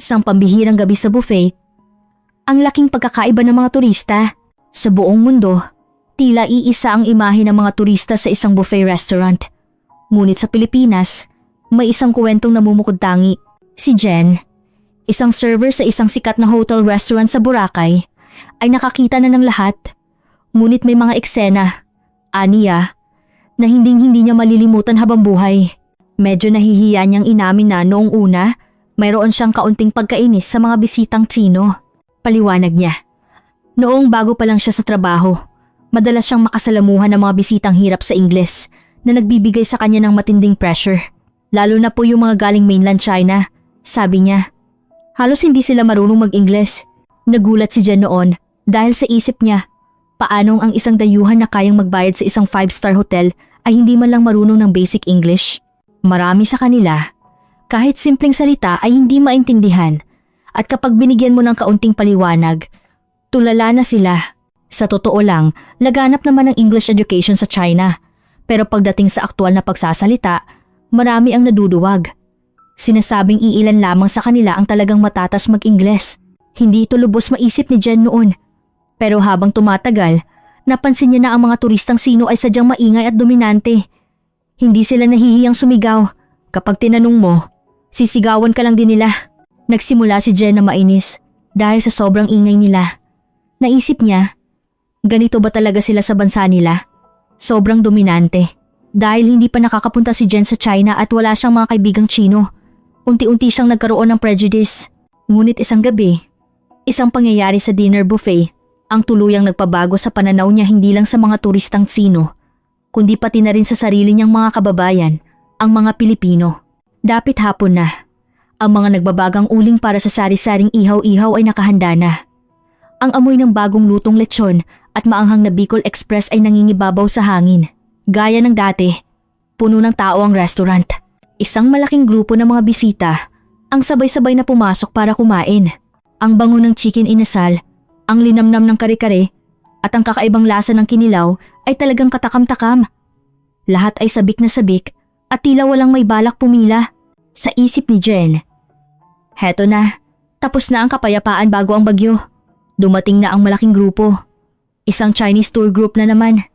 Isang pambihirang gabi sa buffet. Ang laking pagkakaiba ng mga turista. Sa buong mundo, tila iisa ang imahe ng mga turista sa isang buffet restaurant. Ngunit sa Pilipinas, may isang kwentong namumukod-tangi. Si Jen, isang server sa isang sikat na hotel restaurant sa Boracay, ay nakakita na ng lahat. Ngunit may mga eksena, aniya, na hinding-hindi niya malilimutan habang buhay. Medyo nahihiya niyang inamin na noong una, mayroon siyang kaunting pagkainis sa mga bisitang Tsino. Paliwanag niya. Noong bago pa lang siya sa trabaho, madalas siyang makasalamuhan ng mga bisitang hirap sa Ingles na nagbibigay sa kanya ng matinding pressure. Lalo na po yung mga galing mainland China. Sabi niya, halos hindi sila marunong mag-Ingles. Nagulat si Jen noon dahil sa isip niya, paanong ang isang dayuhan na kayang magbayad sa isang 5-star hotel ay hindi man lang marunong ng basic English. Marami sa kanila, kahit simpleng salita ay hindi maintindihan at kapag binigyan mo ng kaunting paliwanag, tulala na sila. Sa totoo lang, laganap naman ang English education sa China. Pero pagdating sa aktual na pagsasalita, marami ang naduduwag. Sinasabing iilan lamang sa kanila ang talagang matatas mag-Ingles. Hindi ito lubos maisip ni Jen noon. Pero habang tumatagal, napansin niya na ang mga turistang Sino ay sadyang maingay at dominante. Hindi sila nahihiyang sumigaw. Kapag tinanong mo, sisigawan ka lang din nila. Nagsimula si Jen na mainis dahil sa sobrang ingay nila. Naisip niya, ganito ba talaga sila sa bansa nila? Sobrang dominante. Dahil hindi pa nakakapunta si Jen sa China at wala siyang mga kaibigang Tsino, unti-unti siyang nagkaroon ng prejudice. Ngunit isang gabi, isang pangyayari sa dinner buffet, ang tuluyang nagpabago sa pananaw niya hindi lang sa mga turistang Tsino, kundi pati na rin sa sarili niyang mga kababayan, ang mga Pilipino. Dapit hapon na. Ang mga nagbabagang uling para sa sari-saring ihaw-ihaw ay nakahanda na. Ang amoy ng bagong lutong lechon at maanghang na Bicol Express ay nangingibabaw sa hangin. Gaya ng dati, puno ng tao ang restaurant. Isang malaking grupo ng mga bisita ang sabay-sabay na pumasok para kumain. Ang bango ng chicken inasal, ang linamnam ng kare-kare at ang kakaibang lasa ng kinilaw ay talagang katakam-takam. Lahat ay sabik na sabik at tila walang may balak pumila. Sa isip ni Jen, heto na, tapos na ang kapayapaan bago ang bagyo. Dumating na ang malaking grupo. Isang Chinese tour group na naman.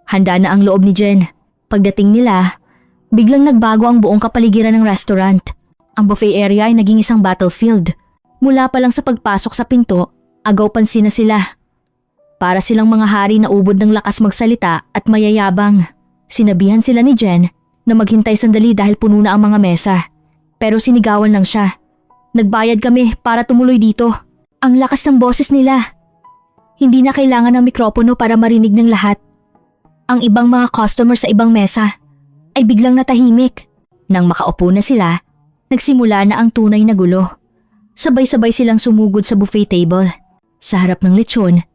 Handa na ang loob ni Jen. Pagdating nila, biglang nagbago ang buong kapaligiran ng restaurant. Ang buffet area ay naging isang battlefield. Mula pa lang sa pagpasok sa pinto, agaw pansin na sila. Para silang mga hari na ubod ng lakas magsalita at mayayabang. Sinabihan sila ni Jen na maghintay sandali dahil puno na ang mga mesa. Pero sinigawan lang siya. Nagbayad kami para tumuloy dito. Ang lakas ng boses nila. Hindi na kailangan ng mikropono para marinig ng lahat. Ang ibang mga customer sa ibang mesa ay biglang natahimik. Nang makaupo na sila, nagsimula na ang tunay na gulo. Sabay-sabay silang sumugod sa buffet table. Sa harap ng lechon,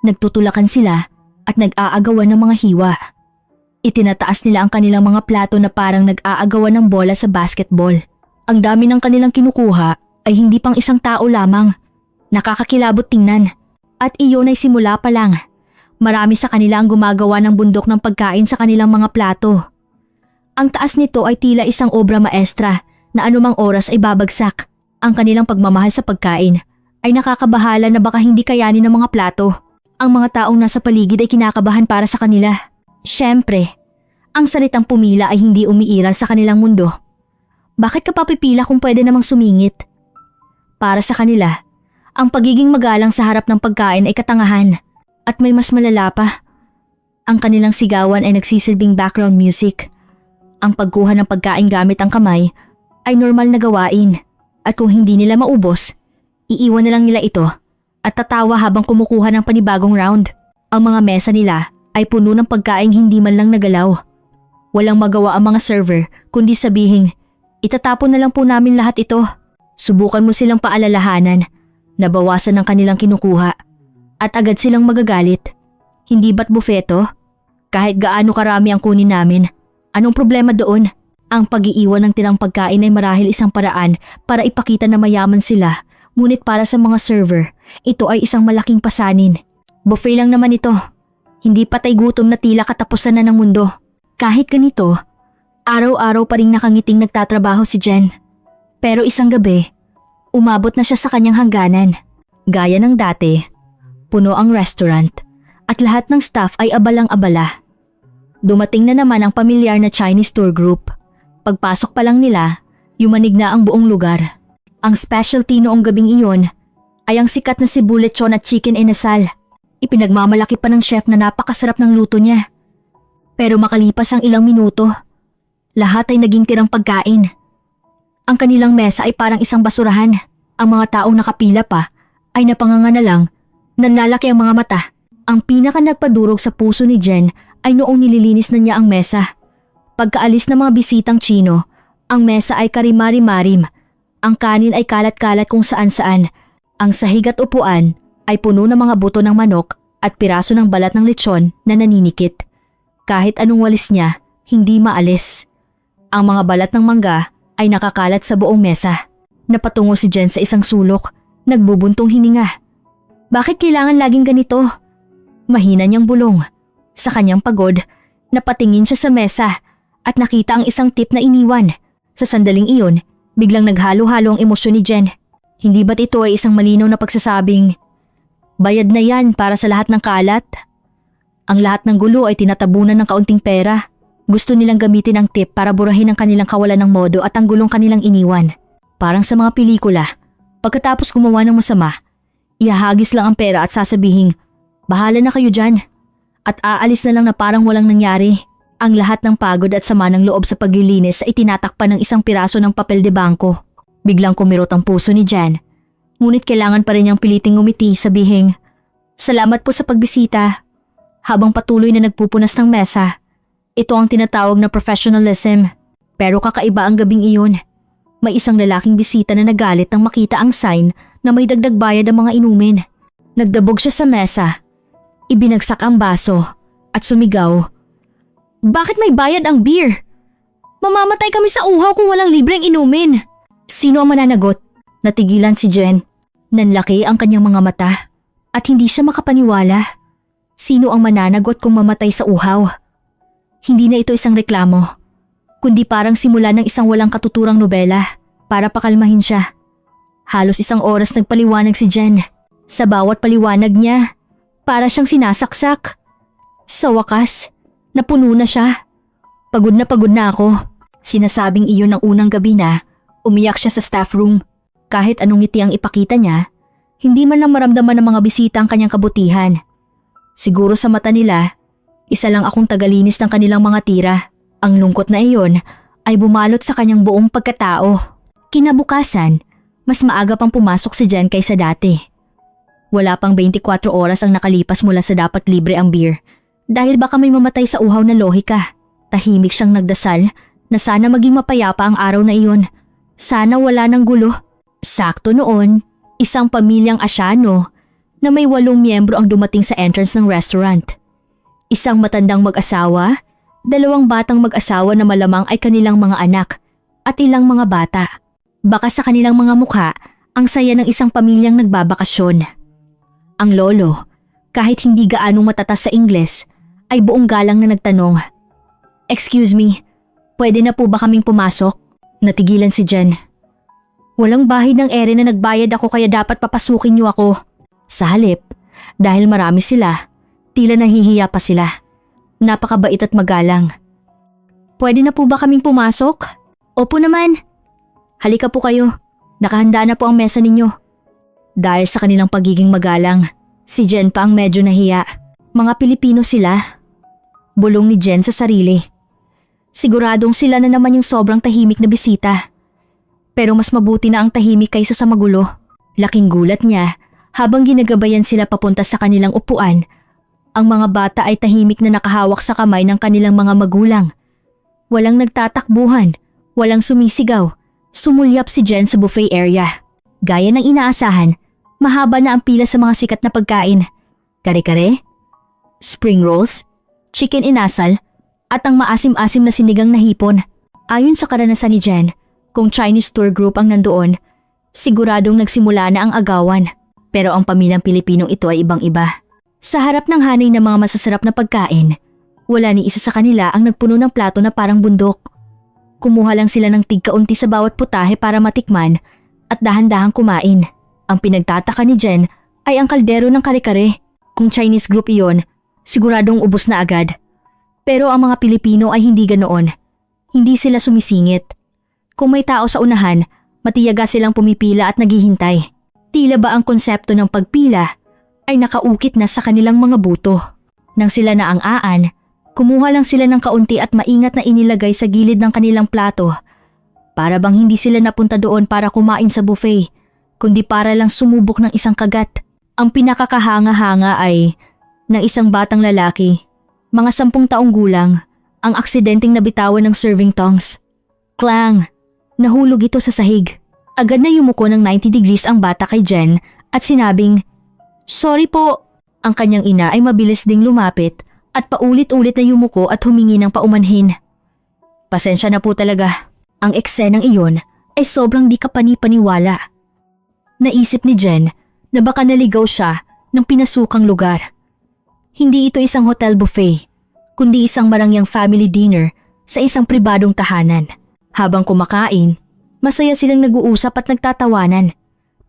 nagtutulakan sila at nag-aagawan ng mga hiwa. Itinataas nila ang kanilang mga plato na parang nag-aagawan ng bola sa basketball. Ang dami ng kanilang kinukuha ay hindi pang isang tao lamang. Nakakakilabot tingnan. At iyon ay simula pa lang. Marami sa kanila ang gumagawa ng bundok ng pagkain sa kanilang mga plato. Ang taas nito ay tila isang obra maestra na anumang oras ay babagsak. Ang kanilang pagmamahal sa pagkain ay nakakabahala na baka hindi kayanin ng mga plato. Ang mga taong nasa paligid ay kinakabahan para sa kanila. Siyempre, ang salitang pumila ay hindi umiiral sa kanilang mundo. Bakit ka papipila kung pwede namang sumingit? Para sa kanila, ang pagiging magalang sa harap ng pagkain ay katangahan at may mas malala pa. Ang kanilang sigawan ay nagsisilbing background music. Ang pagkuha ng pagkain gamit ang kamay ay normal na gawain at kung hindi nila maubos, iiwan na lang nila ito at tatawa habang kumukuha ng panibagong round. Ang mga mesa nila ay puno ng pagkain hindi man lang nagalaw. Walang magawa ang mga server kundi sabihing, itatapon na lang po namin lahat ito. Subukan mo silang paalalahanan na bawasan ang kanilang kinukuha at agad silang magagalit. Hindi ba't bufeto? Kahit gaano karami ang kunin namin, anong problema doon? Ang pag-iiwan ng tilang pagkain ay marahil isang paraan para ipakita na mayaman sila, ngunit para sa mga server, ito ay isang malaking pasanin. Buffet lang naman ito. Hindi patay gutom na tila katapusan na ng mundo. Kahit ganito, araw-araw pa ring nakangiting nagtatrabaho si Jen. Pero isang gabi, Umabot na siya sa kanyang hangganan. Gaya ng dati, puno ang restaurant at lahat ng staff ay abalang-abala. Dumating na naman ang pamilyar na Chinese tour group. Pagpasok pa lang nila, yumanig na ang buong lugar. Ang specialty noong gabing iyon ay ang sikat na Cebu lechon at chicken inasal. Ipinagmamalaki pa ng chef na napakasarap ng luto niya. Pero makalipas ang ilang minuto, lahat ay naging tirang pagkain. Ang kanilang mesa ay parang isang basurahan. Ang mga taong nakapila pa ay napanganga na lang, nanlalaki ang mga mata. Ang pinaka nagpadurog sa puso ni Jen ay noong nililinis na niya ang mesa. Pagkaalis ng mga bisitang Chino, ang mesa ay karimari-marim. Ang kanin ay kalat-kalat kung saan-saan. Ang sahig at upuan ay puno ng mga buto ng manok at piraso ng balat ng lechon na naninikit. Kahit anong walis niya, hindi maalis. Ang mga balat ng mangga ay nakakalat sa buong mesa. Napatungo si Jen sa isang sulok, nagbubuntong hininga. Bakit kailangan laging ganito? Mahina niyang bulong. Sa kanyang pagod, napatingin siya sa mesa at nakita ang isang tip na iniwan. Sa sandaling iyon, biglang naghalo-halo ang emosyon ni Jen. Hindi ba't ito ay isang malinaw na pagsasabing, bayad na yan para sa lahat ng kalat? Ang lahat ng gulo ay tinatabunan ng kaunting pera. Gusto nilang gamitin ang tip para burahin ang kanilang kawalan ng modo at ang gulong kanilang iniwan. Parang sa mga pelikula, pagkatapos gumawa ng masama, ihahagis lang ang pera at sasabihing, bahala na kayo dyan. At aalis na lang na parang walang nangyari. Ang lahat ng pagod at sama ng loob sa paglilinis ay tinatakpan ng isang piraso ng papel de bangko. Biglang kumirot ang puso ni Jan. Ngunit kailangan pa rin niyang piliting ngumiti, sabihing, salamat po sa pagbisita. Habang patuloy na nagpupunas ng mesa, ito ang tinatawag na professionalism. Pero kakaiba ang gabing iyon. May isang lalaking bisita na nagalit nang makita ang sign na may dagdag bayad ang mga inumin. Nagdabog siya sa mesa. Ibinagsak ang baso at sumigaw, bakit may bayad ang beer? Mamamatay kami sa uhaw kung walang libreng inumin. Sino ang mananagot? Natigilan si Jen. Nanlaki ang kanyang mga mata at hindi siya makapaniwala. Sino ang mananagot kung mamatay sa uhaw? Hindi na ito isang reklamo, kundi parang simula ng isang walang katuturang nobela para pakalmahin siya. Halos isang oras nagpaliwanag si Jen. Sa bawat paliwanag niya, para siyang sinasaksak. Sa wakas, napuno na siya. Pagod na ako. Sinasabing iyon ng unang gabi na umiyak siya sa staff room. Kahit anong ngiti ang ipakita niya, hindi man lang maramdaman ng mga bisita ang kanyang kabutihan. Siguro sa mata nila, isa lang akong tagalinis ng kanilang mga tira. Ang lungkot na iyon ay bumalot sa kanyang buong pagkatao. Kinabukasan, mas maaga pang pumasok si Jen kaysa dati. Wala pang 24 oras ang nakalipas mula sa dapat libre ang beer. Dahil baka may mamatay sa uhaw na lohika. Tahimik siyang nagdasal na sana maging mapayapa ang araw na iyon. Sana wala ng gulo. Sakto noon, isang pamilyang Asyano na may 8 miyembro ang dumating sa entrance ng restaurant. Isang matandang mag-asawa, 2 batang mag-asawa na malamang ay kanilang mga anak at ilang mga bata. Baka sa kanilang mga mukha ang saya ng isang pamilyang nagbabakasyon. Ang lolo, kahit hindi gaanong matatas sa Ingles, ay buong galang na nagtanong, excuse me, pwede na po ba kaming pumasok? Natigilan si Jen. Walang bahid ng ere na nagbayad ako kaya dapat papasukin niyo ako. Sa halip, dahil marami sila, tila nahihiya pa sila. Napakabait at magalang. Pwede na po ba kaming pumasok? Opo naman. Halika po kayo. Nakahanda na po ang mesa ninyo. Dahil sa kanilang pagiging magalang, si Jen pa ang medyo nahiya. Mga Pilipino sila. Bulong ni Jen sa sarili. Siguradong sila na naman yung sobrang tahimik na bisita. Pero mas mabuti na ang tahimik kaysa sa magulo. Laking gulat niya. Habang ginagabayan sila papunta sa kanilang upuan, ang mga bata ay tahimik na nakahawak sa kamay ng kanilang mga magulang. Walang nagtatakbuhan, walang sumisigaw. Sumulyap si Jen sa buffet area. Gaya ng inaasahan, mahaba na ang pila sa mga sikat na pagkain. Kare-kare, spring rolls, chicken inasal, at ang maasim-asim na sinigang na hipon. Ayon sa karanasan ni Jen, kung Chinese tour group ang nandoon, siguradong nagsimula na ang agawan. Pero ang pamilyang Pilipinong ito ay ibang-iba. Sa harap ng hanay ng mga masasarap na pagkain, wala ni isa sa kanila ang nagpuno ng plato na parang bundok. Kumuha lang sila ng tigkaunti sa bawat putahe para matikman at dahan-dahang kumain. Ang pinagtataka ni Jen ay ang kaldero ng kare-kare. Kung Chinese group iyon, siguradong ubos na agad. Pero ang mga Pilipino ay hindi ganoon. Hindi sila sumisingit. Kung may tao sa unahan, matiyaga silang pumipila at naghihintay. Tila ba ang konsepto ng pagpila ay nakaukit na sa kanilang mga buto. Nang sila na ang aan, kumuha lang sila ng kaunti at maingat na inilagay sa gilid ng kanilang plato. Para bang hindi sila napunta doon para kumain sa buffet, kundi para lang sumubok ng isang kagat. Ang pinakakahanga-hanga ay ng isang batang lalaki, mga 10 taong gulang, ang aksidenteng nabitawan ng serving tongs. Clang! Nahulog ito sa sahig. Agad na yumuko ng 90 degrees ang bata kay Jen at sinabing, "Sorry po." Ang kanyang ina ay mabilis ding lumapit at paulit-ulit na yumuko at humingi ng paumanhin. Pasensya na po talaga. Ang eksenang iyon ay sobrang di kapani-paniwala. Naisip ni Jen na baka naligaw siya ng pinasukang lugar. Hindi ito isang hotel buffet, kundi isang marangyang family dinner sa isang pribadong tahanan. Habang kumakain, masaya silang nag-uusap at nagtatawanan.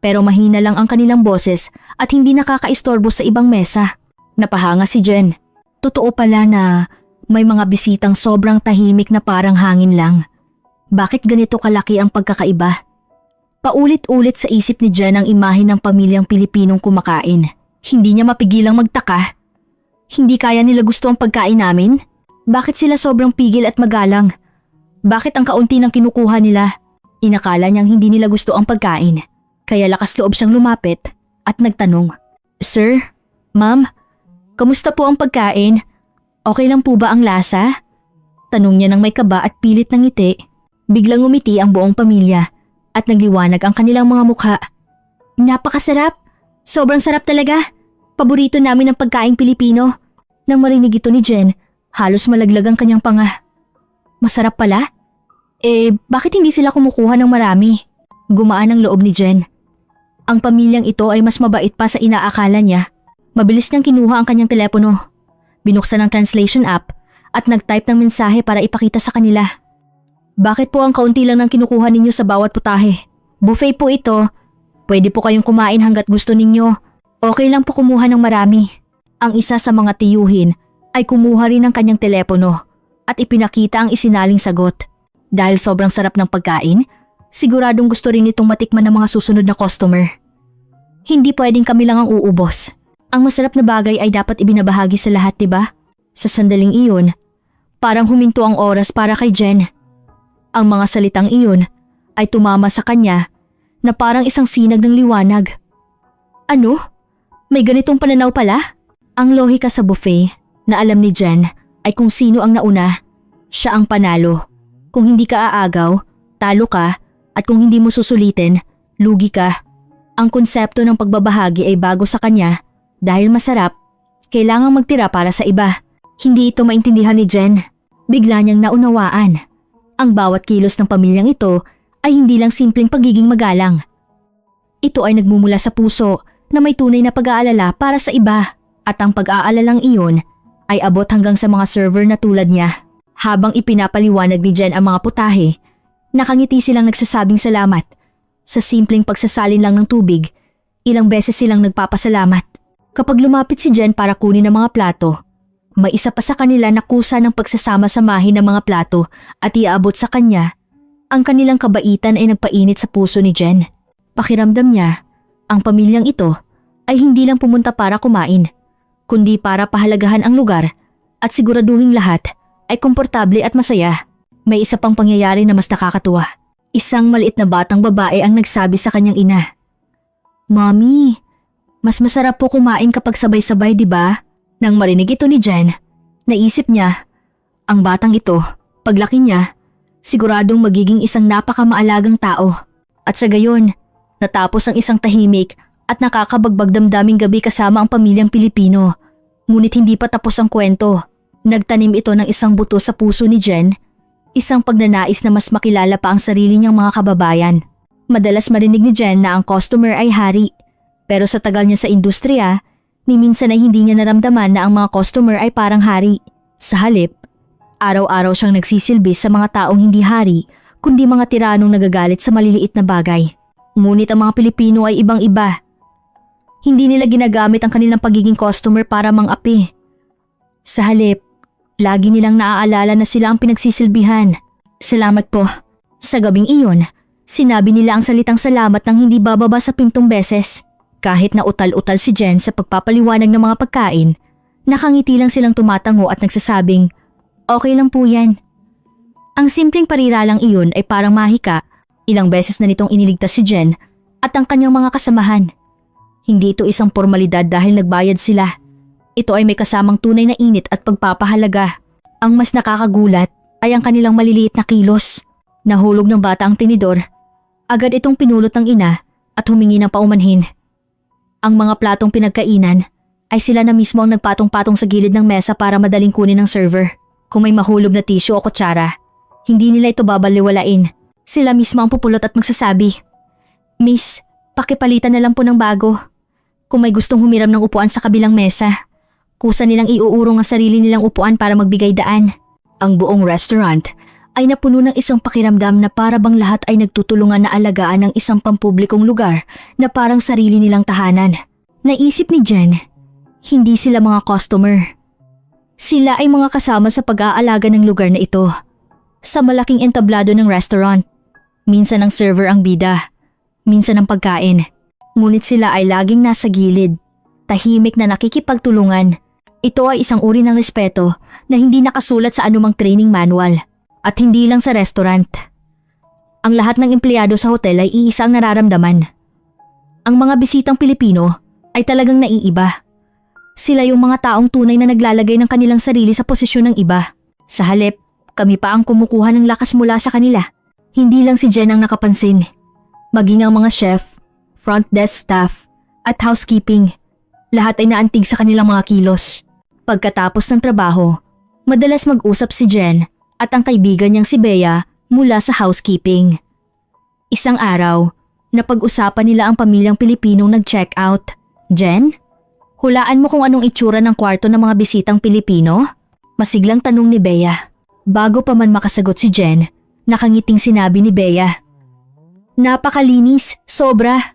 Pero mahina lang ang kanilang boses at hindi nakakaistorbo sa ibang mesa. Napahanga si Jen. Totoo pala na may mga bisitang sobrang tahimik na parang hangin lang. Bakit ganito kalaki ang pagkakaiba? Paulit-ulit sa isip ni Jen ang imahe ng pamilyang Pilipinong kumakain. Hindi niya mapigilang magtaka. Hindi kaya nila gusto ang pagkain namin? Bakit sila sobrang pigil at magalang? Bakit ang kaunti ng kinukuha nila? Inakala niyang hindi nila gusto ang pagkain. Kaya lakas loob siyang lumapit at nagtanong, "Sir? Ma'am? Kamusta po ang pagkain? Okay lang po ba ang lasa?" Tanong niya ng may kaba at pilit ng ngiti. Biglang umiti ang buong pamilya at nagliwanag ang kanilang mga mukha. "Napakasarap! Sobrang sarap talaga! Paborito namin ang pagkaing Pilipino." Nang marinig ito ni Jen, halos malaglag ang kanyang panga. Masarap pala? Bakit hindi sila kumukuha ng marami? Gumaan ang loob ni Jen. Ang pamilyang ito ay mas mabait pa sa inaakala niya. Mabilis niyang kinuha ang kanyang telepono. Binuksan ang translation app at nag-type ng mensahe para ipakita sa kanila. "Bakit po ang kaunti lang ng kinukuha ninyo sa bawat putahe? Buffet po ito. Pwede po kayong kumain hanggat gusto ninyo. Okay lang po kumuha ng marami." Ang isa sa mga tiyuhin ay kumuha rin ng kanyang telepono at ipinakita ang isinaling sagot. Dahil sobrang sarap ng pagkain, siguradong gusto rin itong matikman ng mga susunod na customer. Hindi pwedeng kami lang ang uubos. Ang masarap na bagay ay dapat ibinabahagi sa lahat, diba? Sa sandaling iyon, parang huminto ang oras para kay Jen. Ang mga salitang iyon ay tumama sa kanya na parang isang sinag ng liwanag. Ano? May ganitong pananaw pala? Ang lohika sa buffet na alam ni Jen ay kung sino ang nauna, siya ang panalo. Kung hindi ka aagaw, talo ka, at kung hindi mo susulitin, lugi ka. Ang konsepto ng pagbabahagi ay bago sa kanya dahil masarap, kailangang magtira para sa iba. Hindi ito maintindihan ni Jen. Bigla niyang naunawaan. Ang bawat kilos ng pamilyang ito ay hindi lang simpleng pagiging magalang. Ito ay nagmumula sa puso na may tunay na pag-aalala para sa iba at ang pag-aalalang iyon ay abot hanggang sa mga server na tulad niya. Habang ipinapaliwanag ni Jen ang mga putahe, nakangiti silang nagsasabing salamat. Sa simpleng pagsasalin lang ng tubig, ilang beses silang nagpapasalamat. Kapag lumapit si Jen para kunin ang mga plato, may isa pa sa kanila na kusa ng pagsasama-samahin ng mga plato at iaabot sa kanya. Ang kanilang kabaitan ay nagpainit sa puso ni Jen. Pakiramdam niya, ang pamilyang ito ay hindi lang pumunta para kumain, kundi para pahalagahan ang lugar at siguraduhing lahat ay komportable at masaya. May isa pang pangyayari na mas nakakatuwa. Isang maliit na batang babae ang nagsabi sa kanyang ina, "Mommy, mas masarap po kumain kapag sabay-sabay, di ba?" Nang marinig ito ni Jen, naisip niya, ang batang ito, paglaki niya, siguradong magiging isang napakamaalagang tao. At sa gayon, natapos ang isang tahimik at nakakabagbag damdaming gabi kasama ang pamilyang Pilipino. Ngunit hindi pa tapos ang kwento. Nagtanim ito ng isang buto sa puso ni Jen, isang pagnanais na mas makilala pa ang sarili niyang mga kababayan. Madalas marinig ni Jen na ang customer ay hari, pero sa tagal niya sa industriya, ni minsan ay hindi niya naramdaman na ang mga customer ay parang hari. Sa halip, araw-araw siyang nagsisilbi sa mga taong hindi hari, kundi mga tiranong nagagalit sa maliliit na bagay. Ngunit ang mga Pilipino ay ibang-iba. Hindi nila ginagamit ang kanilang pagiging customer para mang-api. Sa halip, lagi nilang naaalala na sila ang pinagsisilbihan. Salamat po. Sa gabing iyon, sinabi nila ang salitang salamat nang hindi bababa sa 5 beses. Kahit na utal-utal si Jen sa pagpapaliwanag ng mga pagkain, nakangiti lang silang tumatango at nagsasabing, okay lang po yan. Ang simpleng pariralang iyon ay parang mahika. Ilang beses na nitong iniligtas si Jen at ang kanyang mga kasamahan. Hindi ito isang formalidad dahil nagbayad sila. Ito ay may kasamang tunay na init at pagpapahalaga. Ang mas nakakagulat ay ang kanilang maliliit na kilos. Nahulog ng bata ang tinidor. Agad itong pinulot ng ina at humingi ng paumanhin. Ang mga platong pinagkainan ay sila na mismo ang nagpatong-patong sa gilid ng mesa para madaling kunin ng server. Kung may mahulog na tissue o kutsara, hindi nila ito babaliwalain. Sila mismo ang pupulot at magsasabi, Miss, pakipalitan na lang po ng bago. Kung may gustong humiram ng upuan sa kabilang mesa, kusa nilang iuurong ang sarili nilang upuan para magbigay daan. Ang buong restaurant ay napuno ng isang pakiramdam na para bang lahat ay nagtutulungan na alagaan ng isang pampublikong lugar na parang sarili nilang tahanan. Naisip ni Jen, hindi sila mga customer. Sila ay mga kasama sa pag-aalaga ng lugar na ito. Sa malaking entablado ng restaurant, minsan ang server ang bida, minsan ang pagkain. Ngunit sila ay laging nasa gilid, tahimik na nakikipagtulungan. Ito ay isang uri ng respeto na hindi nakasulat sa anumang training manual. At hindi lang sa restaurant. Ang lahat ng empleyado sa hotel ay iisa ang nararamdaman. Ang mga bisitang Pilipino ay talagang naiiba. Sila yung mga taong tunay na naglalagay ng kanilang sarili sa posisyon ng iba. Sa halip, kami pa ang kumukuha ng lakas mula sa kanila. Hindi lang si Jen ang nakapansin. Maging ang mga chef, front desk staff, at housekeeping. Lahat ay naantig sa kanilang mga kilos. Pagkatapos ng trabaho, madalas mag-usap si Jen at ang kaibigan niyang si Bea mula sa housekeeping. Isang araw, napag-usapan nila ang pamilyang Pilipinong nag-check out. Jen, hulaan mo kung anong itsura ng kwarto ng mga bisitang Pilipino? Masiglang tanong ni Bea. Bago pa man makasagot si Jen, nakangiting sinabi ni Bea. Napakalinis, sobra.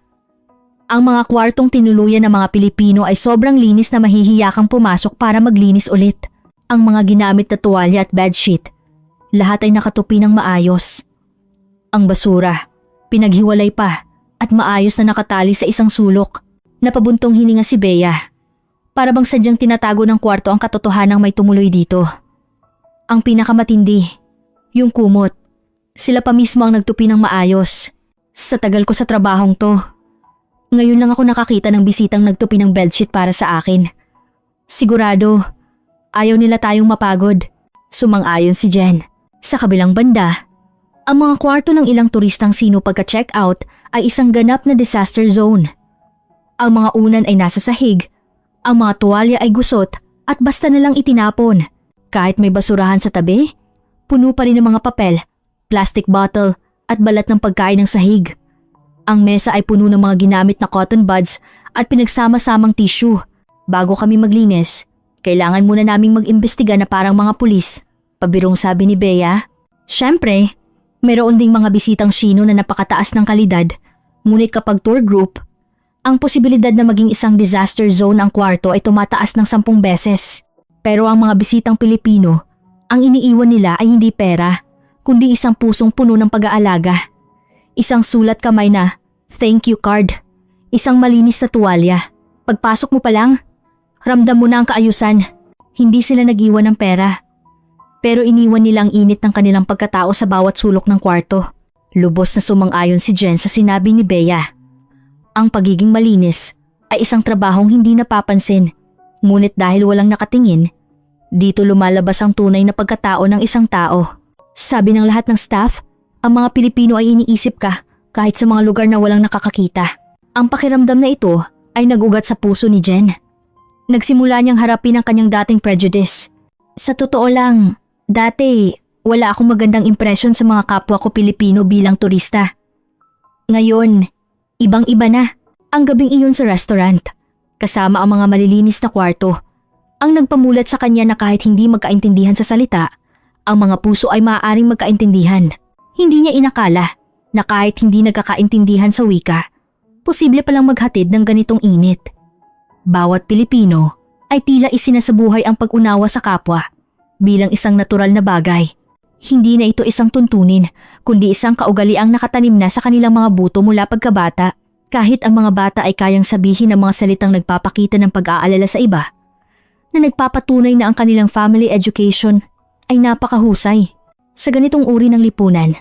Ang mga kwartong tinuluyan ng mga Pilipino ay sobrang linis na mahihiya kang pumasok para maglinis ulit. Ang mga ginamit na tuwalya at bedsheet, lahat ay nakatupi ng maayos. Ang basura, pinaghiwalay pa at maayos na nakatali sa isang sulok. Napabuntong hininga si Bea. Para bang sadyang tinatago ng kwarto ang katotohanang may tumuloy dito. Ang pinakamatindi, yung kumot. Sila pa mismo ang nagtupi ng maayos. Sa tagal ko sa trabahong to, ngayon lang ako nakakita ng bisitang nagtupi ng bedsheet para sa akin. Sigurado, ayaw nila tayong mapagod. Sumang-ayon si Jen. Sa kabilang banda, ang mga kwarto ng ilang turistang sino pagka-check out ay isang ganap na disaster zone. Ang mga unan ay nasa sahig, ang mga tuwalya ay gusot at basta nalang itinapon. Kahit may basurahan sa tabi, puno pa rin ng mga papel, plastic bottle at balat ng pagkain ng sahig. Ang mesa ay puno ng mga ginamit na cotton buds at pinagsama-samang tissue. Bago kami maglinis, kailangan muna naming mag-imbestiga na parang mga pulis. Pabirong sabi ni Bea. Siyempre, mayroon ding mga bisitang Sino na napakataas ng kalidad. Ngunit kapag tour group, ang posibilidad na maging isang disaster zone ang kwarto ay tumataas ng 10 beses. Pero ang mga bisitang Pilipino, ang iniiwan nila ay hindi pera, kundi isang pusong puno ng pag-aalaga. Isang sulat kamay na thank you card. Isang malinis na tuwalya. Pagpasok mo pa lang, ramdam mo na ang kaayusan. Hindi sila nag-iwan ng pera. Pero iniwan nila ang init ng kanilang pagkatao sa bawat sulok ng kwarto. Lubos na sumang-ayon si Jen sa sinabi ni Bea. Ang pagiging malinis ay isang trabahong hindi napapansin. Ngunit dahil walang nakatingin, dito lumalabas ang tunay na pagkatao ng isang tao. Sabi ng lahat ng staff, ang mga Pilipino ay iniisip ka kahit sa mga lugar na walang nakakakita. Ang pakiramdam na ito ay nagugat sa puso ni Jen. Nagsimula niyang harapin ang kanyang dating prejudice. Sa totoo lang, dati wala akong magandang impresyon sa mga kapwa ko Pilipino bilang turista. Ngayon, ibang-iba na. Ang gabing iyon sa restaurant, kasama ang mga malilinis na kwarto, ang nagpamulat sa kanya na kahit hindi magkaintindihan sa salita, ang mga puso ay maaaring magkaintindihan. Hindi niya inakala na kahit hindi nagkakaintindihan sa wika, posible palang maghatid ng ganitong init. Bawat Pilipino ay tila isinasabuhay ang pag-unawa sa kapwa bilang isang natural na bagay. Hindi na ito isang tuntunin, kundi isang kaugaliang nakatanim na sa kanilang mga buto mula pagkabata. Kahit ang mga bata ay kayang sabihin ng mga salitang nagpapakita ng pag-aalala sa iba, na nagpapatunay na ang kanilang family education ay napakahusay. Sa ganitong uri ng lipunan,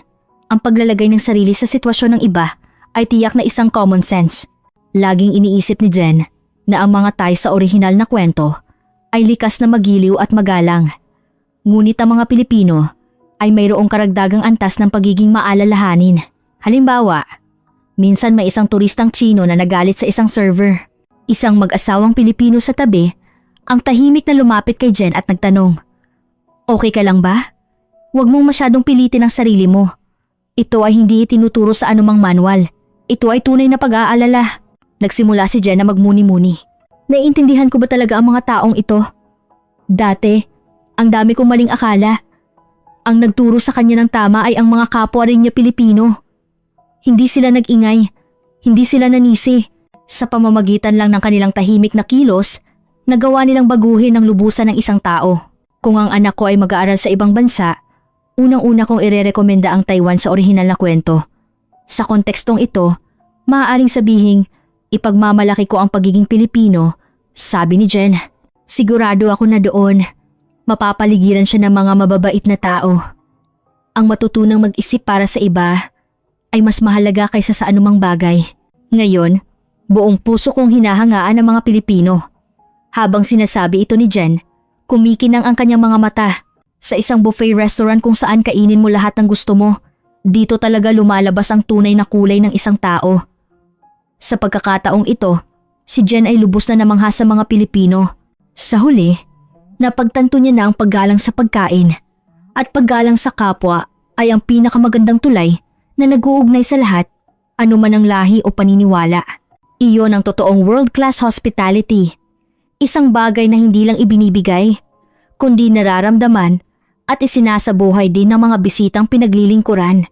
ang paglalagay ng sarili sa sitwasyon ng iba ay tiyak na isang common sense. Laging iniisip ni Jen na ang mga Thai sa orihinal na kwento ay likas na magiliw at magalang. Ngunit ang mga Pilipino ay mayroong karagdagang antas ng pagiging maalalahanin. Halimbawa, minsan may isang turistang Tsino na nagalit sa isang server. Isang mag-asawang Pilipino sa tabi ang tahimik na lumapit kay Jen at nagtanong, "Okay ka lang ba? Huwag mong masyadong pilitin ang sarili mo. Ito ay hindi itinuturo sa anumang manual. Ito ay tunay na pag-aalala." Nagsimula si Jen na magmuni-muni. Naiintindihan ko ba talaga ang mga taong ito? Dati, ang dami kong maling akala. Ang nagturo sa kanya ng tama ay ang mga kapwa rin niya Pilipino. Hindi sila nag-ingay, hindi sila nanisi. Sa pamamagitan lang ng kanilang tahimik na kilos, nagawa nilang baguhin ang lubusan ng isang tao. Kung ang anak ko ay mag-aaral sa ibang bansa, unang-una kong irerekomenda ang Taiwan sa orihinal na kwento. Sa kontekstong ito, maaaring sabihing ipagmamalaki ko ang pagiging Pilipino, sabi ni Jen. Sigurado ako na doon, mapapaligiran siya ng mga mababait na tao. Ang matutunang mag-isip para sa iba ay mas mahalaga kaysa sa anumang bagay. Ngayon, buong puso kong hinahangaan ang mga Pilipino. Habang sinasabi ito ni Jen, kumikinang ang kanyang mga mata. Sa isang buffet restaurant kung saan kainin mo lahat ng gusto mo, dito talaga lumalabas ang tunay na kulay ng isang tao. Sa pagkakataong ito, si Jen ay lubos na namangha sa mga Pilipino. Sa huli, napagtanto niya na ang paggalang sa pagkain at paggalang sa kapwa ay ang pinakamagandang tulay na nag-uugnay sa lahat, anuman ang lahi o paniniwala. Iyon ang totoong world-class hospitality. Isang bagay na hindi lang ibinibigay, kundi nararamdaman at isinasabuhay din ng mga bisitang pinaglilingkuran.